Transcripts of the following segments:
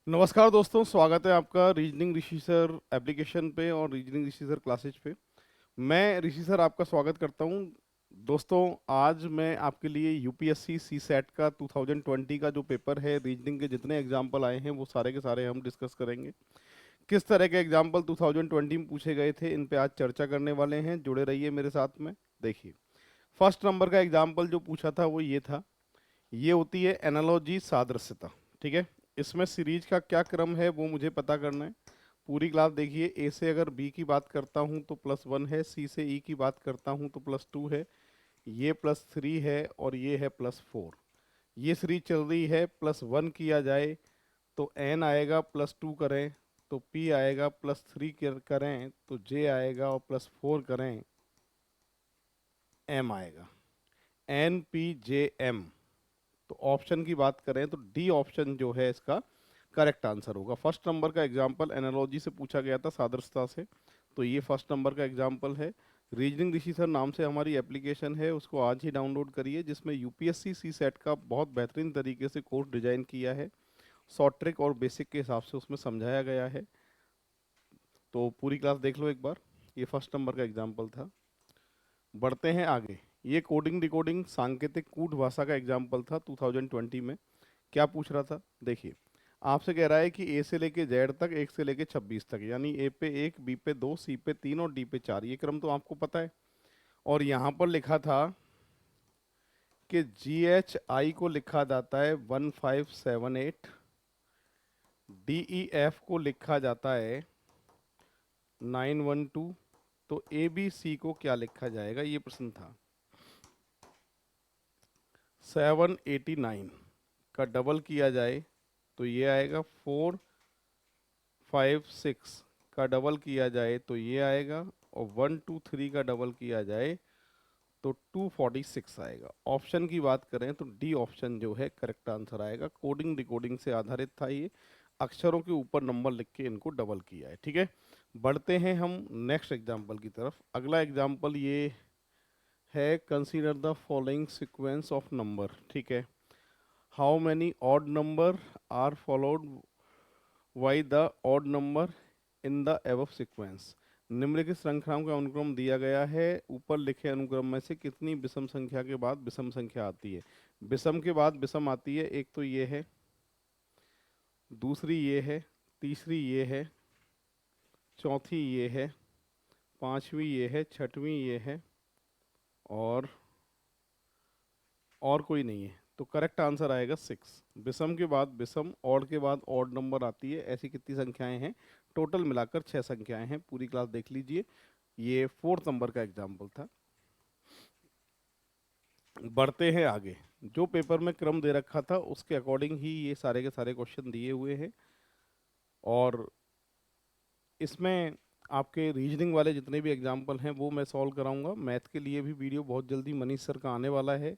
नमस्कार दोस्तों, स्वागत है आपका रीजनिंग ऋषि सर एप्लीकेशन पे और रीजनिंग ऋषि सर क्लासेज पे। मैं ऋषि सर आपका स्वागत करता हूँ। दोस्तों, आज मैं आपके लिए यूपीएससी सी सेट का 2020 का जो पेपर है, रीजनिंग के जितने एग्जाम्पल आए हैं वो सारे के सारे हम डिस्कस करेंगे। किस तरह के एग्जाम्पल 2020 में पूछे गए थे, इन पे आज चर्चा करने वाले हैं। जुड़े रहिए मेरे साथ में। देखिए, फर्स्ट नंबर का एग्जाम्पल जो पूछा था वो ये था। ये होती है एनालॉजी, सादृश्यता। ठीक है, इसमें सीरीज का क्या क्रम है वो मुझे पता करना है। पूरी क्लास देखिए। ए से अगर बी की बात करता हूँ तो +1 है, सी से ई की बात करता हूँ तो +2 है, ये +3 है और ये है +4। ये सीरीज चल रही है। +1 किया जाए तो एन आएगा, +2 करें तो पी आएगा, +3 करें तो जे आएगा और +4 करें एम आएगा। N P J M. तो ऑप्शन की बात करें तो डी ऑप्शन जो है इसका करेक्ट आंसर होगा। फर्स्ट नंबर का एग्जाम्पल एनालॉजी से पूछा गया था, सादृश्यता से। तो ये फर्स्ट नंबर का एग्जाम्पल है। रीजनिंग ऋषि सर नाम से हमारी एप्लीकेशन है, उसको आज ही डाउनलोड करिए, जिसमें यूपीएससी सी सेट का बहुत बेहतरीन तरीके से कोर्स डिजाइन किया है। शॉर्ट ट्रिक और बेसिक के हिसाब से उसमें समझाया गया है। तो पूरी क्लास देख लो एक बार। ये फर्स्ट नंबर का एग्जाम्पल था। बढ़ते हैं आगे। ये कोडिंग डिकोडिंग सांकेतिक कूट भाषा का एग्जाम्पल था 2020 में। क्या पूछ रहा था, देखिए। आपसे कह रहा है कि ए से लेके जेड तक, 1 से लेके 26 तक, यानी ए पे 1, बी पे 2, सी पे 3 और डी पे 4। ये क्रम तो आपको पता है। और यहाँ पर लिखा था कि जी एच आई को लिखा जाता है 1578, डी ई एफ को लिखा जाता है 912। तो ए बी सी को क्या लिखा जाएगा, ये प्रश्न था। 789 का डबल किया जाए तो ये आएगा 456 का डबल किया जाए तो ये आएगा, और 123 का डबल किया जाए तो 246 आएगा। ऑप्शन की बात करें तो डी ऑप्शन जो है करेक्ट आंसर आएगा। कोडिंग डिकोडिंग से आधारित था ये। अक्षरों के ऊपर नंबर लिख के इनको डबल किया है। ठीक है, बढ़ते हैं हम नेक्स्ट एग्जाम्पल की तरफ। अगला एग्जाम्पल ये है, consider the following sequence of number. ठीक है, how many odd number are followed by the odd number in the above sequence. निम्नलिखित श्रृंखलाओं का अनुक्रम दिया गया है। ऊपर लिखे अनुक्रम में से कितनी विषम संख्या के बाद विषम संख्या आती है। विषम के बाद विषम आती है, एक तो ये है, दूसरी ये है, तीसरी ये है, चौथी ये है, पांचवी ये है, छठवीं ये है, और कोई नहीं है। तो करेक्ट आंसर आएगा 6। विषम के बाद विषम, ऑड के बाद ऑड नंबर आती है। ऐसी कितनी संख्याएं हैं, टोटल मिलाकर 6 संख्याएं हैं। पूरी क्लास देख लीजिए। ये फोर्थ नंबर का एग्जाम्पल था। बढ़ते हैं आगे। जो पेपर में क्रम दे रखा था उसके अकॉर्डिंग ही ये सारे के सारे क्वेश्चन दिए हुए हैं। और इसमें आपके रीजनिंग वाले जितने भी एग्जाम्पल हैं वो मैं सॉल्व कराऊंगा। मैथ के लिए भी वीडियो बहुत जल्दी मनीष सर का आने वाला है।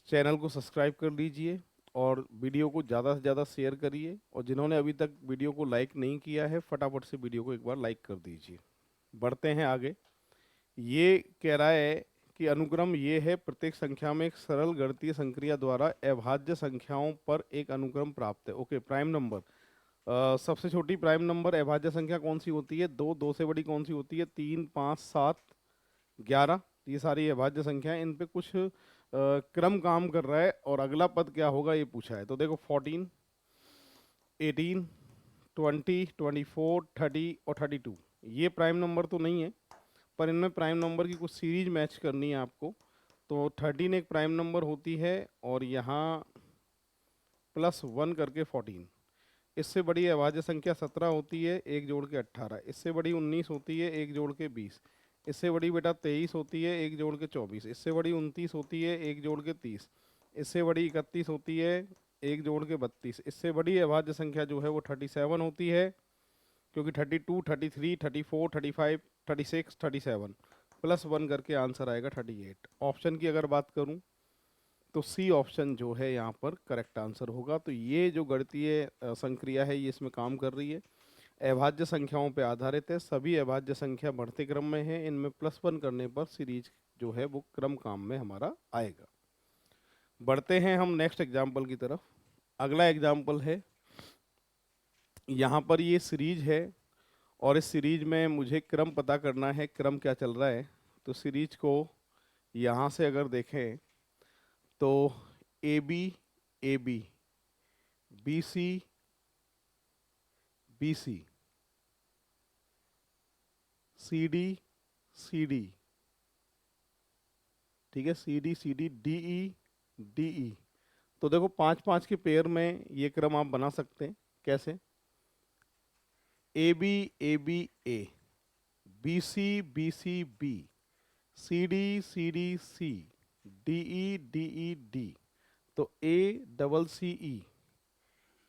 चैनल को सब्सक्राइब कर लीजिए और वीडियो को ज़्यादा से ज़्यादा शेयर करिए। और जिन्होंने अभी तक वीडियो को लाइक नहीं किया है, फटाफट से वीडियो को एक बार लाइक कर दीजिए। बढ़ते हैं आगे। ये कह रहा है कि अनुक्रम ये है, प्रत्येक संख्या में एक सरल गणितीय संक्रिया द्वारा अभाज्य संख्याओं पर एक अनुक्रम प्राप्त है। Okay, prime number. सबसे छोटी प्राइम नंबर अभाज्य संख्या कौन सी होती है? 2। 2 से बड़ी कौन सी होती है? 3, 5, 7, 11। ये सारी अभाज्य संख्याएं, इन पे कुछ क्रम काम कर रहा है। और अगला पद क्या होगा ये पूछा है। तो देखो, 14, 18, 20, 24, 30 और 32, ये प्राइम नंबर तो नहीं है, पर इनमें प्राइम नंबर की कुछ सीरीज मैच करनी है आपको। तो 13 एक प्राइम नंबर होती है, और यहाँ +1 करके 14। इससे बड़ी अभाज्य संख्या 17 होती है, 1 जोड़ के 18। इससे बड़ी 19 होती है, 1 जोड़ के 20। इससे बड़ी बेटा 23 होती है, 1 जोड़ के 24। इससे बड़ी 29 होती है, 1 जोड़ के 30। इससे बड़ी 31 होती है, 1 जोड़ के 32। इससे बड़ी अभाज्य संख्या जो है वो 37 होती है, क्योंकि 32, 33, 34, 35, 36, 37 +1 करके आंसर आएगा 38। ऑप्शन की अगर बात करूं तो सी ऑप्शन जो है यहाँ पर करेक्ट आंसर होगा। तो ये जो गणितीय संक्रिया है ये इसमें काम कर रही है, अभाज्य संख्याओं पे आधारित है। सभी अभाज्य संख्या बढ़ते क्रम में है, इनमें +1 करने पर सीरीज जो है वो क्रम काम में हमारा आएगा। बढ़ते हैं हम नेक्स्ट एग्जाम्पल की तरफ। अगला एग्जाम्पल है यहाँ पर ये सीरीज है और इस सीरीज में मुझे क्रम पता करना है, क्रम क्या चल रहा है। तो सीरीज को यहाँ से अगर देखें तो A B, A B, B C, B C, C D, C D, ठीक है, C D, C D, D E, D E. तो देखो 5-5 के पेयर में ये क्रम आप बना सकते हैं। कैसे? A B, A B, A, B C, B C, B, C D, C D, C, D E, D E, D. तो A double C E,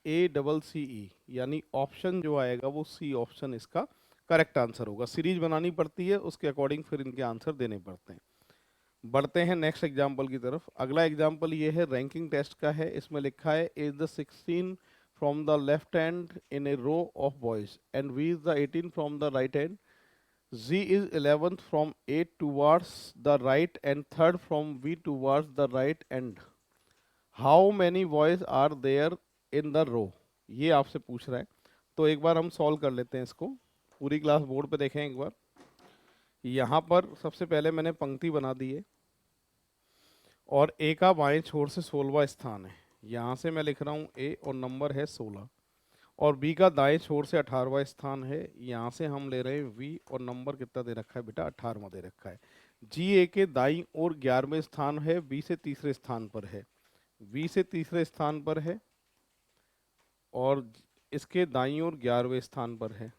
A double C ई, यानी ऑप्शन जो आएगा वो सी ऑप्शन इसका करेक्ट आंसर होगा। Series बनानी पड़ती है, उसके अकॉर्डिंग फिर इनके आंसर देने पड़ते हैं। बढ़ते हैं नेक्स्ट एग्जाम्पल की तरफ। अगला एग्जाम्पल ये है रैंकिंग टेस्ट का है। इसमें लिखा है is the 16 from the left hand in a row of boys and V is the 18 from the right hand. Z is 11th from A towards the right and third from V towards the right and how many boys are there in the row? ये आपसे पूछ रहा है। तो एक बार हम solve कर लेते हैं इसको। पूरी क्लास बोर्ड पे देखें एक बार। यहाँ पर सबसे पहले मैंने पंक्ति बना दी है और ए का बाएं छोर से 16वां स्थान है। यहाँ से मैं लिख रहा हूँ ए और नंबर है 16 और बी का दाएं छोर से 18वां स्थान है। यहाँ से हम ले रहे हैं वी और नंबर कितना दे रखा है बेटा? 18वां दे रखा है। जी ए के दाईं और 11वें स्थान है, बी से तीसरे स्थान पर है, वी से तीसरे स्थान पर है और इसके दाईं और 11वें स्थान पर है।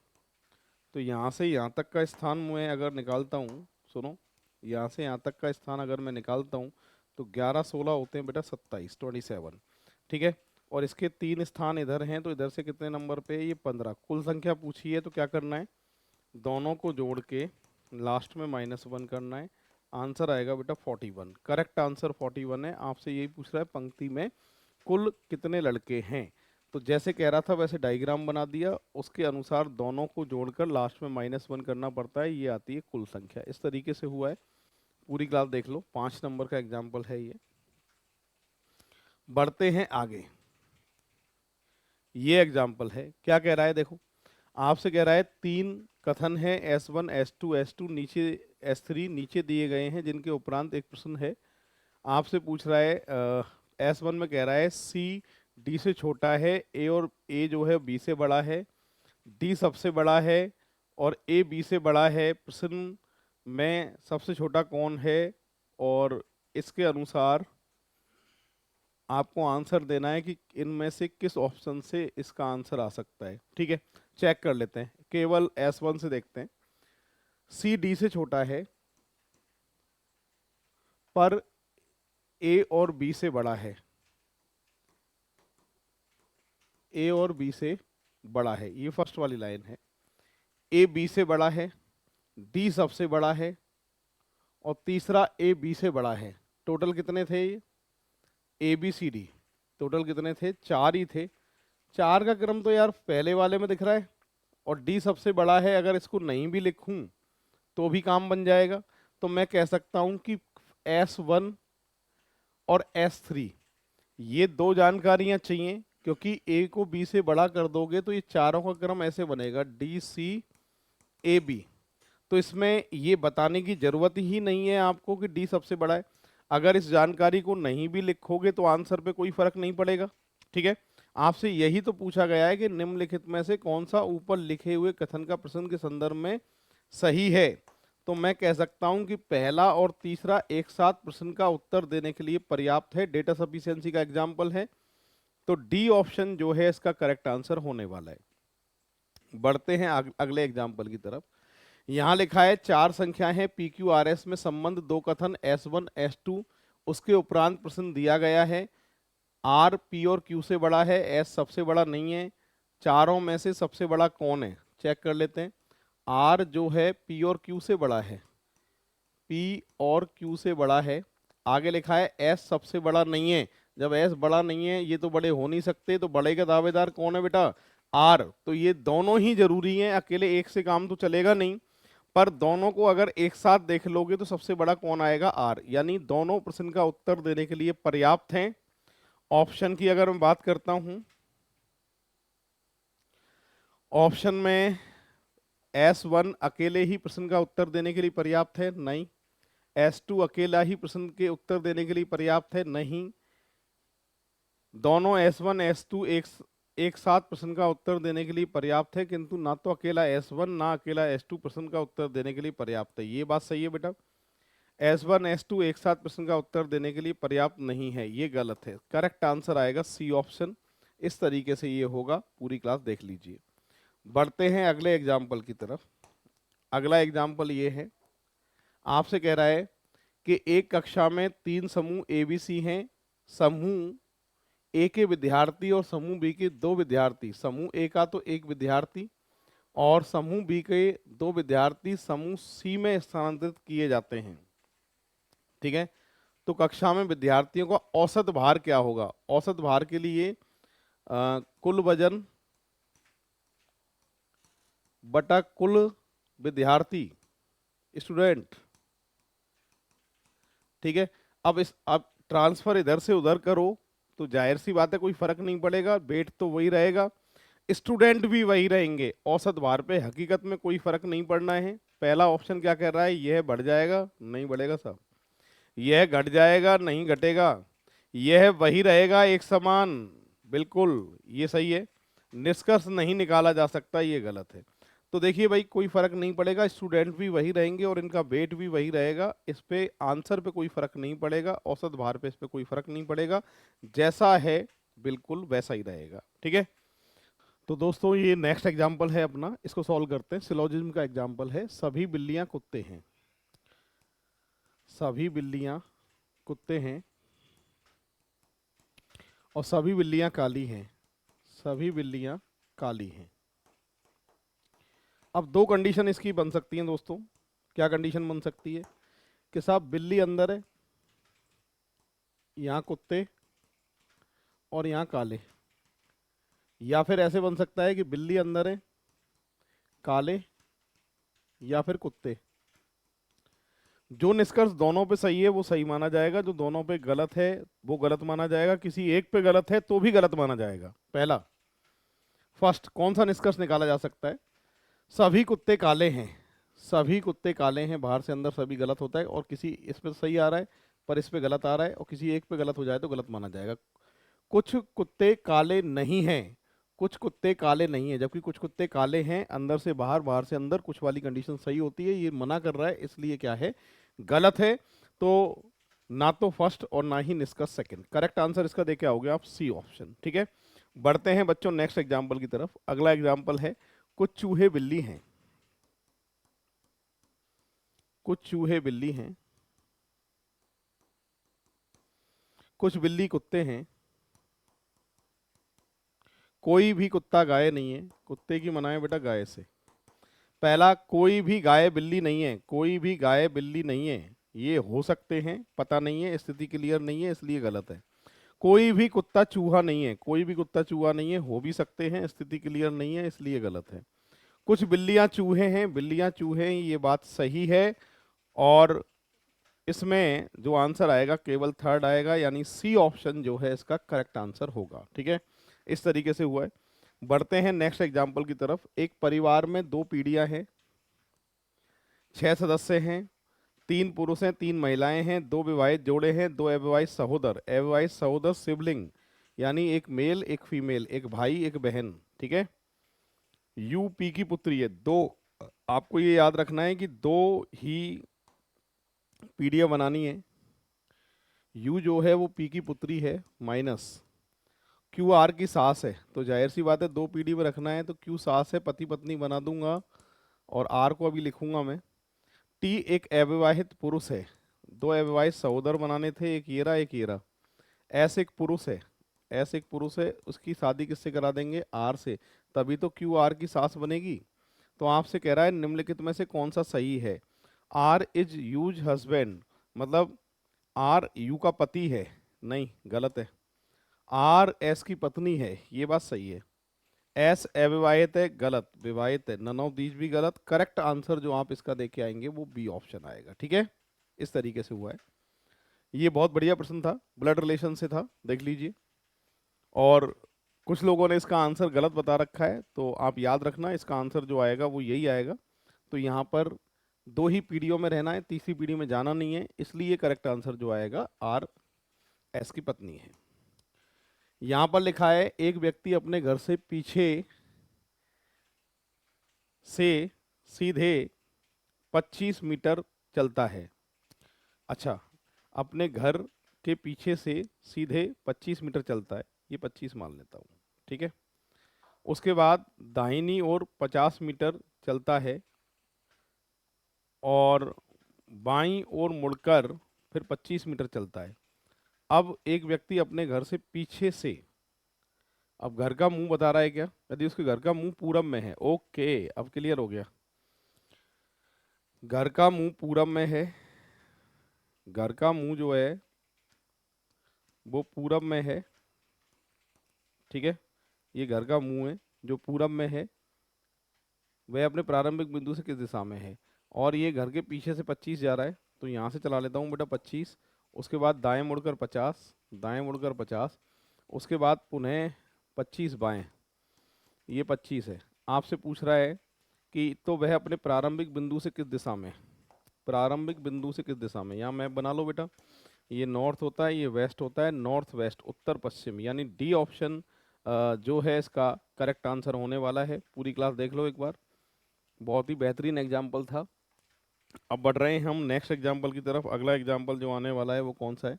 तो यहाँ से यहाँ तक का स्थान मैं अगर निकालता हूँ, सुनो, यहाँ से यहाँ तक का स्थान अगर मैं निकालता हूँ तो 11-16 होते हैं बेटा 27, 27, ठीक है। और इसके 3 स्थान इधर हैं, तो इधर से कितने नंबर पे? ये 15। कुल संख्या पूछी है तो क्या करना है? दोनों को जोड़ के लास्ट में -1 करना है। आंसर आएगा बेटा 41। करेक्ट आंसर 41 है। आपसे यही पूछ रहा है पंक्ति में कुल कितने लड़के हैं। तो जैसे कह रहा था वैसे डायग्राम बना दिया, उसके अनुसार दोनों को जोड़कर लास्ट में -1 करना पड़ता है, ये आती है कुल संख्या। इस तरीके से हुआ है। पूरी क्लास देख लो। 5 नंबर का एग्जाम्पल है ये। बढ़ते हैं आगे। ये एग्जाम्पल है, क्या कह रहा है देखो। आपसे कह रहा है 3 कथन है S1, S2, S2 नीचे S3 नीचे दिए गए हैं, जिनके उपरांत एक प्रश्न है। आपसे पूछ रहा है S1 में कह रहा है C D से छोटा है, A और A जो है B से बड़ा है, D सबसे बड़ा है और A B से बड़ा है। प्रश्न में सबसे छोटा कौन है और इसके अनुसार आपको आंसर देना है कि इनमें से किस ऑप्शन से इसका आंसर आ सकता है, ठीक है। चेक कर लेते हैं, केवल S1 से देखते हैं। C D से छोटा है पर A और B से बड़ा है, A और B से बड़ा है, ये फर्स्ट वाली लाइन है। A B से बड़ा है, D सबसे बड़ा है और तीसरा A B से बड़ा है। टोटल कितने थे ये? ABCD टोटल कितने थे? 4 ही थे। 4 का क्रम तो यार पहले वाले में दिख रहा है और D सबसे बड़ा है। अगर इसको नहीं भी लिखूं तो भी काम बन जाएगा। तो मैं कह सकता हूं कि S1 और S3 ये 2 जानकारियां चाहिए, क्योंकि A को B से बड़ा कर दोगे तो ये चारों का क्रम ऐसे बनेगा DCAB। तो इसमें ये बताने की जरूरत ही नहीं है आपको कि D सबसे बड़ा है। अगर इस जानकारी को नहीं भी लिखोगे तो आंसर पे कोई फर्क नहीं पड़ेगा, ठीक है। आपसे यही तो पूछा गया है कि निम्नलिखित में से कौन सा ऊपर लिखे हुए कथन का प्रश्न के संदर्भ में सही है। तो मैं कह सकता हूं कि पहला और तीसरा एक साथ प्रश्न का उत्तर देने के लिए पर्याप्त है। डेटा सफिशिएंसी का एग्जाम्पल है, तो डी ऑप्शन जो है इसका करेक्ट आंसर होने वाला है। बढ़ते हैं अगले एग्जाम्पल की तरफ। यहाँ लिखा है 4 संख्या है PQRS में संबंध 2 कथन S1, S2, उसके उपरांत प्रश्न दिया गया है। R P और Q से बड़ा है, S सबसे बड़ा नहीं है। चारों में से सबसे बड़ा कौन है? चेक कर लेते हैं। R जो है P और Q से बड़ा है, P और Q से बड़ा है। आगे लिखा है S सबसे बड़ा नहीं है। जब S बड़ा नहीं है, ये तो बड़े हो नहीं सकते, तो बड़े का दावेदार कौन है बेटा? R। तो ये दोनों ही जरूरी हैं, अकेले एक से काम तो चलेगा नहीं, पर दोनों को अगर एक साथ देख लोगे तो सबसे बड़ा कौन आएगा? R। यानी दोनों प्रश्न का उत्तर देने के लिए पर्याप्त हैं। ऑप्शन की अगर मैं बात करता हूं ऑप्शन में S1 अकेले ही प्रश्न का उत्तर देने के लिए पर्याप्त है, नहीं। S2 अकेला ही प्रश्न के उत्तर देने के लिए पर्याप्त है, नहीं। दोनों S1 S2 एक साथ प्रश्न का उत्तर देने के लिए पर्याप्त है, किंतु ना तो अकेला S1 ना अकेला S2 प्रश्न का उत्तर देने के लिए पर्याप्त है। ये बात सही है बेटा। S1 S2 एक साथ प्रश्न का उत्तर देने के लिए पर्याप्त नहीं है, ये गलत है। करेक्ट आंसर आएगा सी ऑप्शन। इस तरीके से ये होगा, पूरी क्लास देख लीजिए। बढ़ते हैं अगले एग्जाम्पल की तरफ। अगला एग्जाम्पल ये है, आपसे कह रहा है कि एक कक्षा में 3 समूह ABC हैं। समूह ए के विद्यार्थी और समूह बी के 2 विद्यार्थी, समूह ए का तो एक विद्यार्थी और समूह बी के 2 विद्यार्थी समूह सी में स्थानांतरित किए जाते हैं। ठीक है, तो कक्षा में विद्यार्थियों का औसत भार क्या होगा? औसत भार के लिए कुल वजन बटा कुल विद्यार्थी, स्टूडेंट। ठीक है, अब ट्रांसफर इधर से उधर करो तो जाहिर सी बात है कोई फर्क नहीं पड़ेगा, वेट तो वही रहेगा, स्टूडेंट भी वही रहेंगे। औसत भार पे हकीकत में कोई फर्क नहीं पड़ना है। पहला ऑप्शन क्या कह रहा है? यह बढ़ जाएगा, नहीं बढ़ेगा साहब। यह घट जाएगा, नहीं घटेगा। यह वही रहेगा एक समान, बिल्कुल ये सही है। निष्कर्ष नहीं निकाला जा सकता, ये गलत है। तो देखिए भाई, कोई फर्क नहीं पड़ेगा, स्टूडेंट भी वही रहेंगे और इनका वेट भी वही रहेगा। इस पे आंसर पे कोई फर्क नहीं पड़ेगा, औसत भार पे इस पे कोई फर्क नहीं पड़ेगा, जैसा है बिल्कुल वैसा ही रहेगा। ठीक है, तो दोस्तों ये नेक्स्ट एग्जाम्पल है अपना, इसको सॉल्व करते हैं। सिलोजिज्म का एग्जाम्पल है, सभी बिल्लियां कुत्ते हैं। सभी बिल्लियां कुत्ते हैं और सभी बिल्लियां काली हैं। सभी बिल्लियां काली हैं। अब दो कंडीशन इसकी बन सकती हैं दोस्तों। क्या कंडीशन बन सकती है? कि साहब बिल्ली अंदर है, यहाँ कुत्ते और यहाँ काले। या फिर ऐसे बन सकता है कि बिल्ली अंदर है, काले या फिर कुत्ते। जो निष्कर्ष दोनों पे सही है वो सही माना जाएगा, जो दोनों पे गलत है वो गलत माना जाएगा, किसी एक पे गलत है तो भी गलत माना जाएगा। पहला फर्स्ट कौन सा निष्कर्ष निकाला जा सकता है? सभी कुत्ते काले हैं। सभी कुत्ते काले हैं, बाहर से अंदर सभी गलत होता है, और किसी इस पे सही आ रहा है पर इस पे गलत आ रहा है, और किसी एक पे गलत हो जाए तो गलत माना जाएगा। कुछ कुत्ते काले नहीं हैं, कुछ कुत्ते काले नहीं हैं, जबकि कुछ कुत्ते काले हैं अंदर से बाहर, बाहर से अंदर, कुछ वाली कंडीशन सही होती है। ये मना कर रहा है, इसलिए क्या है? गलत है। तो ना तो फर्स्ट और ना ही निष्कर्ष सेकंड। करेक्ट आंसर इसका देके आओगे आप सी ऑप्शन। ठीक है, बढ़ते हैं बच्चों नेक्स्ट एग्जाम्पल की तरफ। अगला एग्जाम्पल है, कुछ चूहे बिल्ली हैं। कुछ चूहे बिल्ली हैं, कुछ बिल्ली कुत्ते हैं, कोई भी कुत्ता गाय नहीं है। कुत्ते की मनाए बेटा गाय से। पहला, कोई भी गाय बिल्ली नहीं है। कोई भी गाय बिल्ली नहीं है, ये हो सकते हैं, पता नहीं है, स्थिति क्लियर नहीं है, इसलिए गलत है। कोई भी कुत्ता चूहा नहीं है। कोई भी कुत्ता चूहा नहीं है, हो भी सकते हैं, स्थिति क्लियर नहीं है, इसलिए गलत है। कुछ बिल्लियां चूहे हैं, बिल्लियां चूहे हैं, ये बात सही है। और इसमें जो आंसर आएगा केवल थर्ड आएगा, यानी सी ऑप्शन जो है इसका करेक्ट आंसर होगा। ठीक है, इस तरीके से हुआ है। बढ़ते हैं नेक्स्ट एग्जाम्पल की तरफ। एक परिवार में 2 पीढ़ियां हैं, 6 सदस्य हैं, 3 पुरुष हैं, 3 महिलाएं हैं, 2 विवाहित जोड़े हैं, 2 अविवाहित सहोदर। अविवाहित सहोदर सिबलिंग, यानी एक मेल एक फीमेल, एक भाई एक बहन। ठीक है, यूपी की पुत्री है। दो, आपको ये याद रखना है कि 2 ही पीढ़ियां बनानी है। यू जो है वो पी की पुत्री है, माइनस क्यू आर की सास है, तो जाहिर सी बात है 2 पीढ़ी में रखना है, तो क्यू सास है, पति पत्नी बना दूंगा और आर को अभी लिखूंगा मैं। टी एक अविवाहित पुरुष है, 2 अविवाहित सहोदर बनाने थे, एक येरा एक येरा। एस एक पुरुष है, एस एक पुरुष है, उसकी शादी किससे करा देंगे? आर से, तभी तो क्यू आर की सास बनेगी। तो आपसे कह रहा है निम्नलिखित में से कौन सा सही है? आर इज यूज हस्बैंड, मतलब आर यू का पति है, नहीं गलत है। आर एस की पत्नी है, ये बात सही है। एस अविवाहित है, गलत। विवाहित है, नन ऑफ दीज भी गलत। करेक्ट आंसर जो आप इसका देके आएंगे वो बी ऑप्शन आएगा। ठीक है, इस तरीके से हुआ है। ये बहुत बढ़िया प्रश्न था, ब्लड रिलेशन से था, देख लीजिए। और कुछ लोगों ने इसका आंसर गलत बता रखा है, तो आप याद रखना इसका आंसर जो आएगा वो यही आएगा। तो यहाँ पर दो ही पीढ़ियों में रहना है, तीसरी पीढ़ी में जाना नहीं है, इसलिए करेक्ट आंसर जो आएगा आर एस की पत्नी है। यहाँ पर लिखा है एक व्यक्ति अपने घर से पीछे से सीधे 25 मीटर चलता है। अच्छा, अपने घर के पीछे से सीधे 25 मीटर चलता है, ये 25 मान लेता हूँ, ठीक है। उसके बाद दाहिनी ओर 50 मीटर चलता है और बाईं ओर मुड़कर फिर 25 मीटर चलता है। अब एक व्यक्ति अपने घर से पीछे से, अब घर का मुंह बता रहा है क्या, यदि उसके घर का मुंह पूरब में है, ओके अब क्लियर हो गया। घर का मुंह पूरब में है, घर का मुंह जो है वो पूरब में है, ठीक है। ये घर का मुंह है जो पूरब में है, वह अपने प्रारंभिक बिंदु से किस दिशा में है, और ये घर के पीछे से 25 जा रहा है, तो यहाँ से चला लेता हूँ बेटा 25। उसके बाद दाएं मुड़कर 50, दाएं मुड़कर 50, उसके बाद पुनः 25 बाएं, ये 25 है। आपसे पूछ रहा है कि तो वह अपने प्रारंभिक बिंदु से किस दिशा में, प्रारंभिक बिंदु से किस दिशा में, यहाँ मैप बना लो बेटा। ये नॉर्थ होता है, ये वेस्ट होता है, नॉर्थ वेस्ट उत्तर पश्चिम, यानी डी ऑप्शन जो है इसका करेक्ट आंसर होने वाला है। पूरी क्लास देख लो एक बार, बहुत ही बेहतरीन एग्जाम्पल था। अब बढ़ रहे हैं हम नेक्स्ट एग्जाम्पल की तरफ। अगला एग्जाम्पल जो आने वाला है वो कौन सा है,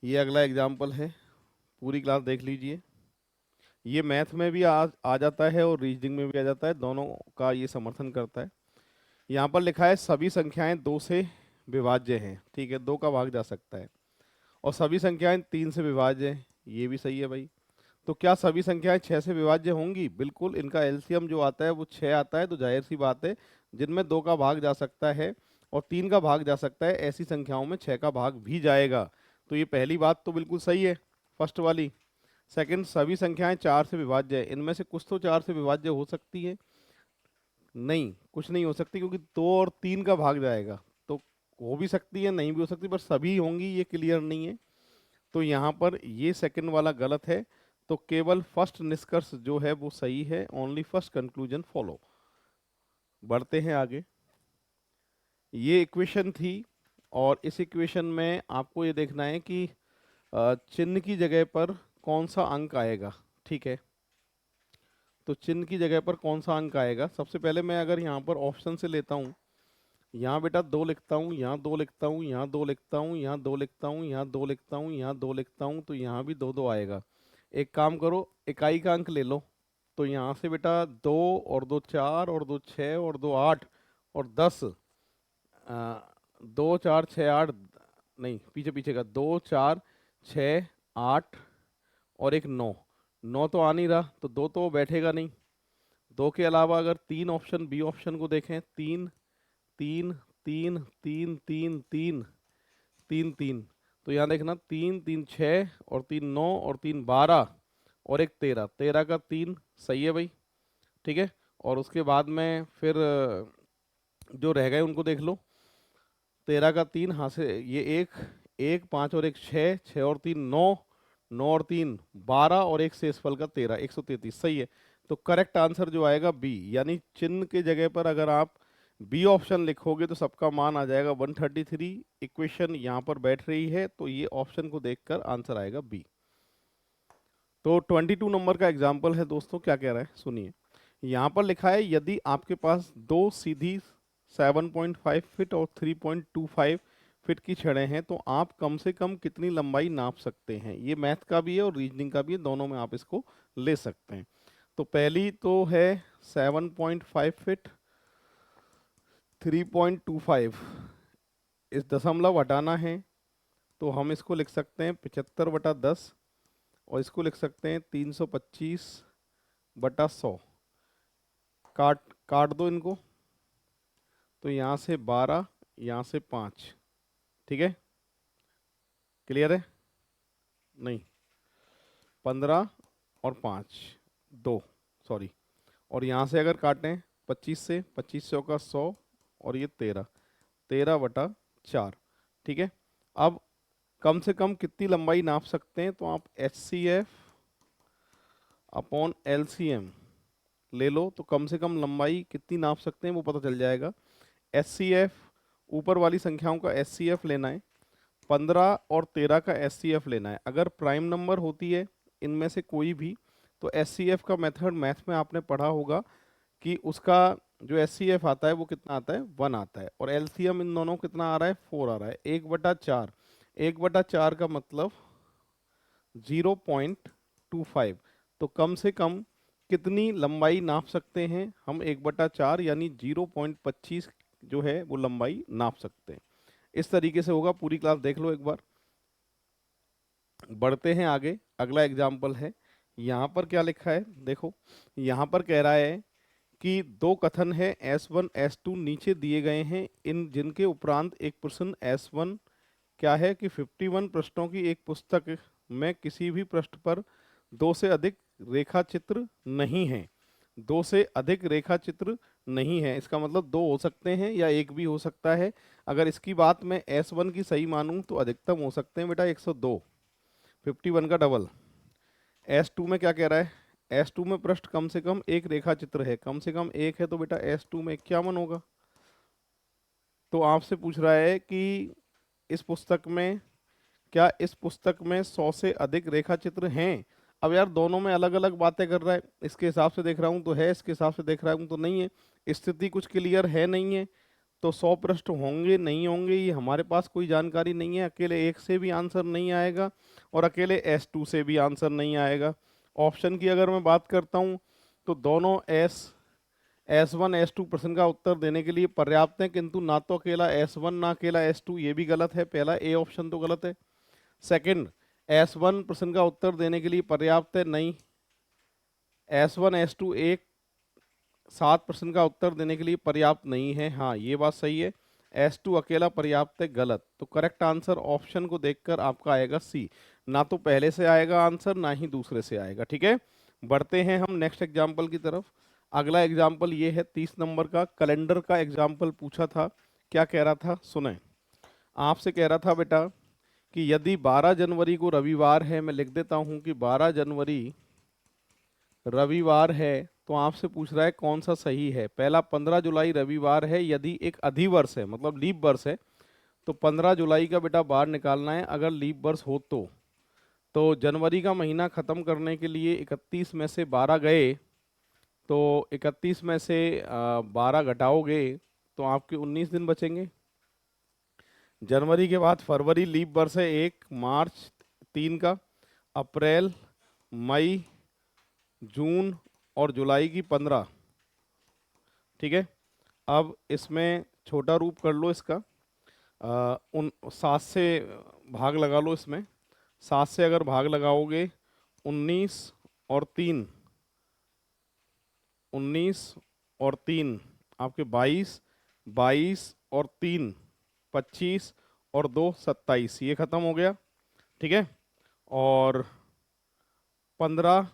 ये अगला एग्जाम्पल है, पूरी क्लास देख लीजिए। ये मैथ में भी आ जाता है और रीजनिंग में भी आ जाता है, दोनों का ये समर्थन करता है। यहाँ पर लिखा है सभी संख्याएं 2 से विभाज्य हैं, ठीक है, 2 का भाग जा सकता है, और सभी संख्याएं 3 से विभाज्य हैं, ये भी सही है भाई। तो क्या सभी संख्याएं 6 से विभाज्य होंगी, बिल्कुल, इनका एलसीएम जो आता है वो 6 आता है, तो जाहिर सी बात है जिनमें 2 का भाग जा सकता है और 3 का भाग जा सकता है, ऐसी संख्याओं में 6 का भाग भी जाएगा। तो ये पहली बात तो बिल्कुल सही है, फर्स्ट वाली। सेकंड, सभी संख्याएं 4 से विभाज्य है, इनमें से कुछ तो 4 से विभाज्य हो सकती है, नहीं कुछ नहीं हो सकती, क्योंकि 2 और 3 का भाग जाएगा, तो हो भी सकती है नहीं भी हो सकती, पर सभी होंगी ये क्लियर नहीं है। तो यहाँ पर ये सेकंड वाला गलत है, तो केवल फर्स्ट निष्कर्ष जो है वो सही है, ओनली फर्स्ट कंक्लूजन फॉलो। बढ़ते हैं आगे। ये इक्वेशन थी, और इस इक्वेशन में आपको ये देखना है कि चिन्ह की जगह पर कौन सा अंक आएगा, ठीक है। तो चिन्ह की जगह पर कौन सा अंक आएगा, सबसे पहले मैं अगर यहाँ पर ऑप्शन से लेता हूँ, यहाँ बेटा 2 लिखता हूँ, यहाँ 2 लिखता हूँ, यहाँ 2 लिखता हूँ, यहाँ 2 लिखता हूँ, यहाँ 2 लिखता हूँ, यहाँ 2 लिखता हूँ, तो यहाँ भी 2 2 आएगा। एक काम करो, इकाई का अंक ले लो, तो यहाँ से बेटा 2 और 2 4 और 2 6 और 2 8 और 10, 2 4 6 8, नहीं पीछे पीछे का 2 4 6 8 और एक 9, 9 तो आ नहीं रहा, तो 2 तो बैठेगा नहीं। 2 के अलावा अगर 3 ऑप्शन बी ऑप्शन को देखें, 3 3 3 3 3 3 3 3, तो यहाँ देखना 3 3 6 और 3 9 और 3 12 और एक 13, 13 का 3 सही है भाई, ठीक है। और उसके बाद में फिर जो रह गए उनको देख लो, 13 का 3 हाँ से, ये एक 1 5 और एक 6, 6 और 3 9, 9 और 3 12 और एक शेषफल का 13, 133 सही है। तो करेक्ट आंसर जो आएगा बी, यानी चिन्ह के जगह पर अगर आप बी ऑप्शन लिखोगे तो सबका मान आ जाएगा 133। इक्वेशन यहाँ पर बैठ रही है, तो ये ऑप्शन को देखकर आंसर आएगा बी। तो 22 नंबर का एग्जाम्पल है दोस्तों, क्या कह रहा है सुनिए। यहाँ पर लिखा है यदि आपके पास दो सीधी 7.5 फीट और 3.25 फीट की छड़ें हैं, तो आप कम से कम कितनी लंबाई नाप सकते हैं। ये मैथ का भी है और रीजनिंग का भी है, दोनों में आप इसको ले सकते हैं। तो पहली तो है 7.5 फीट, 3.25, इस दशमलव हटाना है, तो हम इसको लिख सकते हैं 75/10, और इसको लिख सकते हैं 325/100। काट काट दो इनको, तो यहाँ से 12, यहाँ से 5, ठीक है, क्लियर है, नहीं 15 और 5 2, सॉरी, और यहाँ से अगर काटें 25 से, 2500 का 100 और ये 13, 13/4, ठीक है। अब कम से कम कितनी लंबाई नाप सकते हैं, तो आप HCF अपॉन LCM ले लो तो कम से कम लंबाई कितनी नाप सकते हैं वो पता चल जाएगा। SCF, ऊपर वाली संख्याओं का SCF लेना है, 15 और 13 का SCF लेना है। अगर प्राइम नंबर होती है इनमें से कोई भी, तो SCF का मेथड मैथ में आपने पढ़ा होगा कि उसका जो SCF आता है वो कितना आता है, 1 आता है। और LCM इन दोनों कितना आ रहा है, 4 आ रहा है। 1/4, 1/4 का मतलब 0.25। तो कम से कम कितनी लंबाई नाप सकते हैं हम, 1/4 यानी 0.25 जो है वो लंबाई नाप सकते हैं। इस तरीके से होगा। पूरी क्लास देख लो एक बार। बढ़ते हैं आगे, अगला एग्जाम्पल है। यहाँ पर क्या लिखा है देखो, यहाँ पर कह रहा है कि दो कथन है S1 S2 नीचे दिए गए हैं, इन जिनके उपरांत एक प्रश्न S1 क्या है कि 51 पृष्ठों की एक पुस्तक में किसी भी पृष्ठ पर दो से अधिक रेखा चित्र नहीं है। दो से अधिक रेखा चित्र नहीं है, इसका मतलब दो हो सकते हैं या एक भी हो सकता है। अगर इसकी बात मैं S1 की सही मानूं तो अधिकतम हो सकते हैं बेटा 102, 51 का डबल। S2 में क्या कह रहा है, S2 में पृष्ठ कम से कम एक रेखा चित्र है, कम से कम एक है, तो बेटा S2 में 51 होगा। तो आपसे पूछ रहा है कि इस पुस्तक में, क्या इस पुस्तक में 100 से अधिक रेखा चित्र हैं। अब यार दोनों में अलग अलग बातें कर रहा है, इसके हिसाब से देख रहा हूँ तो है, इसके हिसाब से देख रहा हूँ तो नहीं है। स्थिति कुछ क्लियर है नहीं है, तो 100 पृष्ठ होंगे नहीं होंगे ये हमारे पास कोई जानकारी नहीं है। अकेले एक से भी आंसर नहीं आएगा और अकेले S2 से भी आंसर नहीं आएगा। ऑप्शन की अगर मैं बात करता हूँ तो दोनों S1 S2 प्रश्न का उत्तर देने के लिए पर्याप्त है, किंतु ना तो अकेला S1 ना अकेला S2, ये भी गलत है। पहला ए ऑप्शन तो गलत है। सेकंड, S1 प्रश्न का उत्तर देने के लिए पर्याप्त है, नहीं। S1 S2 एक 7 प्रश्न का उत्तर देने के लिए पर्याप्त नहीं है, हाँ ये बात सही है। S2 अकेला पर्याप्त है, गलत। तो करेक्ट आंसर ऑप्शन को देखकर आपका आएगा C। ना तो पहले से आएगा आंसर, ना ही दूसरे से आएगा। ठीक है, बढ़ते हैं हम नेक्स्ट एग्जाम्पल की तरफ। अगला एग्जाम्पल ये है 30 नंबर का, कैलेंडर का एग्जाम्पल पूछा था। क्या कह रहा था सुने, आपसे कह रहा था बेटा कि यदि 12 जनवरी को रविवार है, मैं लिख देता हूं कि 12 जनवरी रविवार है, तो आपसे पूछ रहा है कौन सा सही है। पहला, 15 जुलाई रविवार है यदि एक अधिवर्ष है, मतलब लीप वर्ष है, तो 15 जुलाई का बेटा बाहर निकालना है अगर लीप वर्ष हो तो जनवरी का महीना खत्म करने के लिए 31 में से 12 गए, तो 31 में से 12 घटाओगे तो आपके 19 दिन बचेंगे। जनवरी के बाद फरवरी लीप वर्ष है 1, मार्च 3 का, अप्रैल, मई, जून और जुलाई की 15। ठीक है, अब इसमें छोटा रूप कर लो इसका, उन 7 से भाग लगा लो इसमें। 7 से अगर भाग लगाओगे 19 और 3, 19 और 3 आपके 22, 22 और 3 25 और 2 27, ये खत्म हो गया। ठीक है, और 15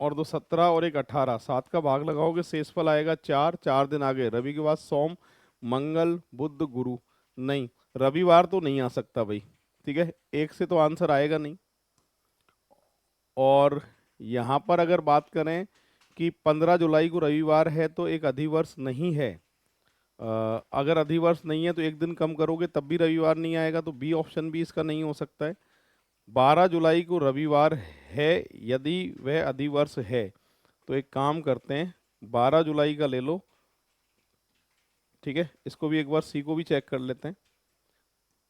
और 2 17 और 1 18, 7 का भाग लगाओगे शेषफल आएगा 4, 4 दिन आगे, रवि के बाद सोम, मंगल, बुध, गुरु। नहीं, रविवार तो नहीं आ सकता भाई। ठीक है, एक से तो आंसर आएगा नहीं। और यहाँ पर अगर बात करें कि 15 जुलाई को रविवार है तो एक अधिवर्ष नहीं है। अगर अधिवर्ष नहीं है तो एक दिन कम करोगे तब भी रविवार नहीं आएगा, तो बी ऑप्शन भी इसका नहीं हो सकता है। 12 जुलाई को रविवार है यदि वह अधिवर्ष है, तो एक काम करते हैं 12 जुलाई का ले लो। ठीक है, इसको भी एक बार सी को भी चेक कर लेते हैं।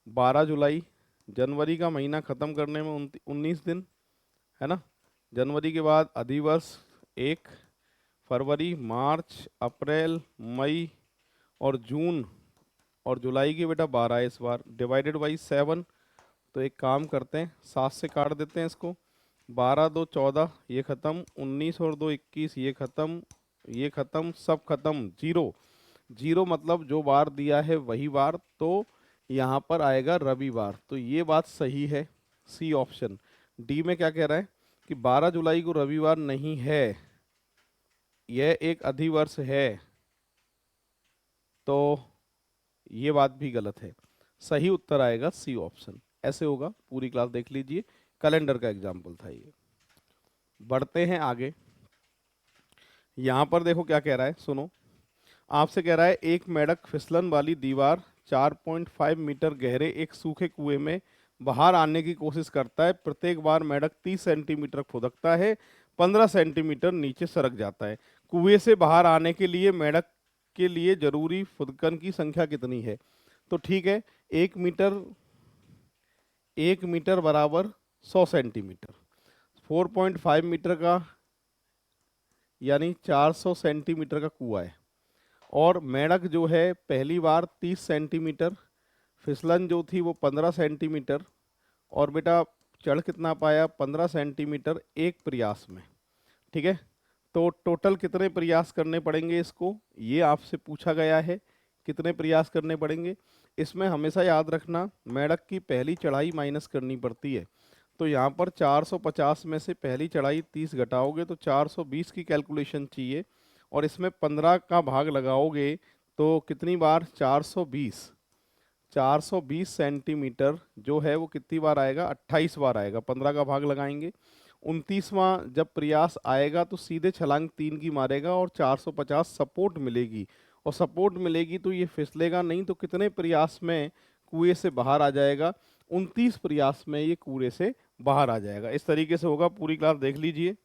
12 जुलाई, जनवरी का महीना खत्म करने में 19 दिन है ना। जनवरी के बाद अधिवर्ष 1, फरवरी, मार्च, अप्रैल, मई और जून और जुलाई की बेटा 12 है इस बार, डिवाइडेड बाई 7। तो एक काम करते हैं 7 से काट देते हैं इसको। 12 2 14, ये खत्म। 19 और 2 21, ये खत्म, ये खत्म, सब खत्म। जीरो, जीरो मतलब जो बार दिया है वही बार, तो यहाँ पर आएगा रविवार। तो ये बात सही है, सी ऑप्शन। डी में क्या कह रहा है कि 12 जुलाई को रविवार नहीं है, यह एक अधिवर्ष है, तो ये बात भी गलत है। सही उत्तर आएगा सी ऑप्शन। ऐसे होगा, पूरी क्लास देख लीजिए। कैलेंडर का एग्जाम्पल था ये। बढ़ते हैं आगे। यहाँ पर देखो क्या कह रहा है, सुनो। आपसे कह रहा है एक मेंढक फिसलन वाली दीवार 4.5 मीटर गहरे एक सूखे कुएं में बाहर आने की कोशिश करता है। प्रत्येक बार मेंढक 30 सेंटीमीटर खुदकता है, 15 सेंटीमीटर नीचे सरक जाता है। कुएं से बाहर आने के लिए मेंढक के लिए जरूरी फुदकन की संख्या कितनी है? तो ठीक है, 1 मीटर, 1 मीटर बराबर 100 सेंटीमीटर, 4.5 मीटर का यानी 400 सेंटीमीटर का कुआं है। और मेंढक जो है पहली बार 30 सेंटीमीटर, फिसलन जो थी वो 15 सेंटीमीटर, और बेटा चढ़ कितना पाया? 15 सेंटीमीटर एक प्रयास में। ठीक है, तो टोटल कितने प्रयास करने पड़ेंगे इसको, ये आपसे पूछा गया है। कितने प्रयास करने पड़ेंगे? इसमें हमेशा याद रखना मेंढक की पहली चढ़ाई माइनस करनी पड़ती है। तो यहाँ पर 450 में से पहली चढ़ाई 30 घटाओगे तो 420 की कैलकुलेशन चाहिए, और इसमें 15 का भाग लगाओगे तो कितनी बार? 420। 420 सेंटीमीटर जो है वो कितनी बार आएगा? 28 बार आएगा। 15 का भाग लगाएंगे, 29वां जब प्रयास आएगा तो सीधे छलांग 3 की मारेगा और 450 सपोर्ट मिलेगी, और सपोर्ट मिलेगी तो ये फिसलेगा नहीं। तो कितने प्रयास में कुएं से बाहर आ जाएगा? 29 प्रयास में ये कुएं से बाहर आ जाएगा। इस तरीके से होगा, पूरी क्लास देख लीजिए।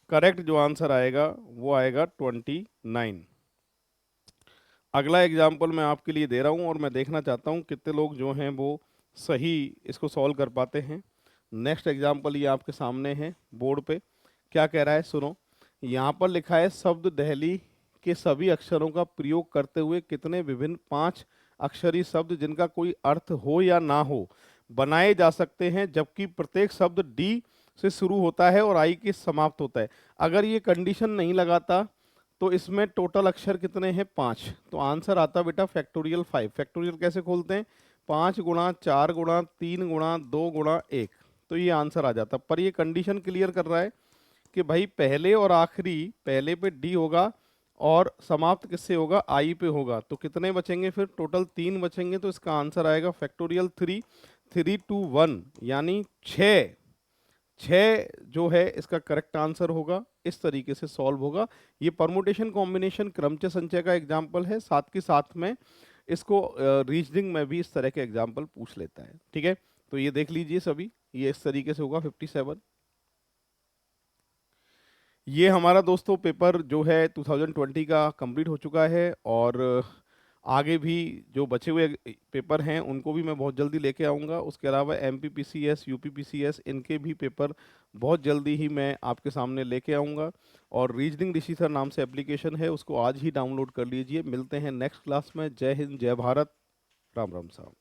करेक्ट जो आंसर आएगा वो आएगा 29। अगला एग्जाम्पल मैं आपके लिए दे रहा हूँ और मैं देखना चाहता हूँ कितने लोग जो हैं वो सही इसको सॉल्व कर पाते हैं। नेक्स्ट एग्जाम्पल ये आपके सामने है बोर्ड पे। क्या कह रहा है, सुनो। यहाँ पर लिखा है शब्द दहली के सभी अक्षरों का प्रयोग करते हुए कितने विभिन्न 5 अक्षरी शब्द जिनका कोई अर्थ हो या ना हो बनाए जा सकते हैं, जबकि प्रत्येक शब्द डी से शुरू होता है और आई के समाप्त होता है। अगर ये कंडीशन नहीं लगाता तो इसमें टोटल अक्षर कितने हैं? 5। तो आंसर आता बेटा फैक्टोरियल 5। फैक्टोरियल कैसे खोलते हैं? 5 गुणा 4 गुणा 3 गुणा 2 गुणा 1, तो ये आंसर आ जाता। पर ये कंडीशन क्लियर कर रहा है कि भाई पहले और आखिरी, पहले पे डी होगा और समाप्त किससे होगा? आई पे होगा। तो कितने बचेंगे फिर? टोटल 3 बचेंगे। तो इसका आंसर आएगा फैक्टोरियल 3, 3 to 1 यानी 6। 6 जो है इसका करेक्ट आंसर होगा। इस तरीके से सॉल्व होगा। ये परमुटेशन कॉम्बिनेशन क्रमचय संचय का एग्जाम्पल है, साथ के साथ में इसको रीजनिंग में भी इस तरह के एग्जाम्पल पूछ लेता है। ठीक है, तो ये देख लीजिए सभी, ये इस तरीके से होगा 57। ये हमारा दोस्तों पेपर जो है 2020 का कंप्लीट हो चुका है, और आगे भी जो बचे हुए पेपर हैं उनको भी मैं बहुत जल्दी लेके आऊँगा। उसके अलावा MPPCS, UPPCS इनके भी पेपर बहुत जल्दी ही मैं आपके सामने लेके आऊँगा। और रीजनिंग ऋषि सर नाम से एप्लीकेशन है, उसको आज ही डाउनलोड कर लीजिए। मिलते हैं नेक्स्ट क्लास में। जय हिंद, जय भारत, राम राम साहब।